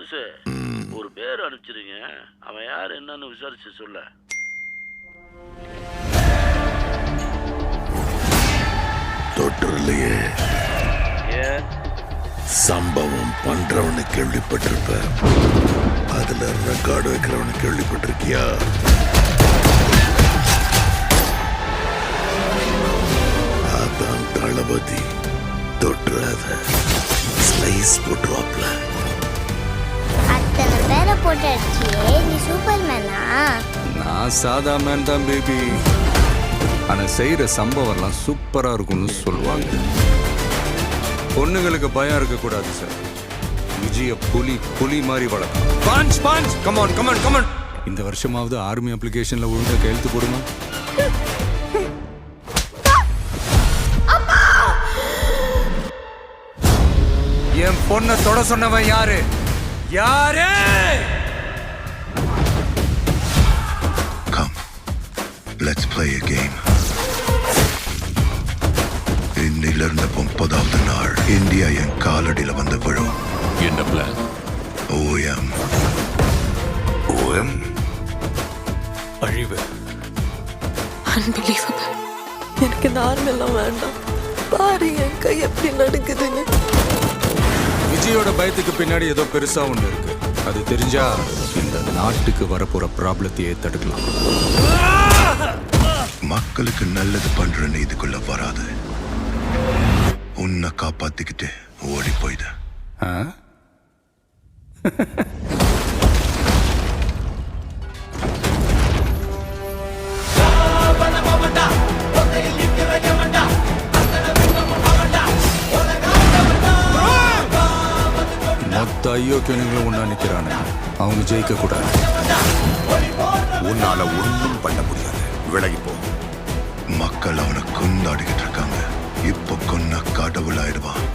பெருசு ஒரு பேர் அனுப்பிச்சிருங்க. அவன் யார் என்னன்னு விசாரிச்சு சொல்ல. தொற்றுலையே சம்பவம் பண்றவனு கேள்விப்பட்டிருப்ப, அதுல ரெக்கார்டு வைக்கிறவனு கேள்விப்பட்டிருக்கியா? அதான் தளபதி. தொட்டுறாத, ஸ்லைஸ் போட்டுருவாப்ல. அத்தனை பேரை போட்டு அடிச்சியே, நீ சூப்பர்மேனா? நான் சாதா மேன் தான் பேபி. ஆனா செய்யற சம்பவம்லாம் சூப்பரா இருக்கும்னு சொல்லுவாங்க. பொண்ணுங்களுக்கு பயம் இருக்கக்கூடாது சார். விஜய புலி மாதிரி வளர்க்கும். Panch Panch, come on come on come on. இந்த வருஷமாவது ஆர்மி அப்ளிகேஷன்ல ஒழுங்கா கையெழுத்து போடுமா? என் பொண்ணை தொட சொன்னவன் யாரு? யாரு? Come, let's play a game. இன்னிலிருந்து 30வது நாள் இந்தியா என் காலடியில வந்து விழும். என்ன பிளான்? ஓஎம். ஓஎம் அழிவு. அன்பிலீவபிள். எனக்கு இந்த ஆர்மி எல்லாம் வேண்டாம். பாரு என் கை எப்படி நடக்குதுன்னு. விஜயோட பயத்துக்கு பின்னாடி ஏதோ பெருசா ஒண்ணு இருக்கு. அது தெரிஞ்சா இந்த நாட்டுக்கு வரப்போற ப்ராப்ளத்தையே தடுக்கலாம். மக்களுக்கு நல்லது பண்ற இதுக்குள்ள வராது. உன்னை காப்பாத்திக்கிட்டு ஓடி போயிடு. மொத்த ஐயோக்கியனுங்களும் ஒன்னா நிக்கிறானு. அவங்க ஜெயிக்க கூடாது. உன்னால ஒன்றும் பண்ண முடியாது. விலகி போ. மக்கள் அவனை கொண்டாடிக்கிட்டு இருக்காங்க. இப்ப கொன்ன கடவுள் ஆயிடுவான்.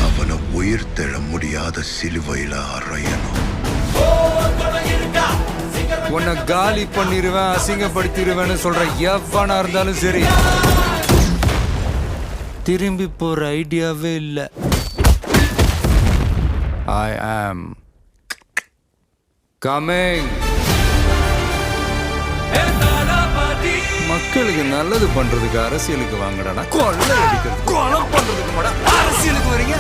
அவனை உயிர் தெழ முடியாத சிலுவையில அறையணும். உன்னை காலி பண்ணிருவேன், அசிங்கப்படுத்திடுவேன்னு சொல்ற எவனா இருந்தாலும் சரி, திரும்பி போற ஐடியாவே இல்லை. I am coming. மக்களுக்கு நல்லது பண்றதுக்கு அரசியலுக்கு வாங்கடா. கொள்ளை அடிக்கிறது, கொலை பண்றதுக்கு அரசியலுக்கு வரீங்க.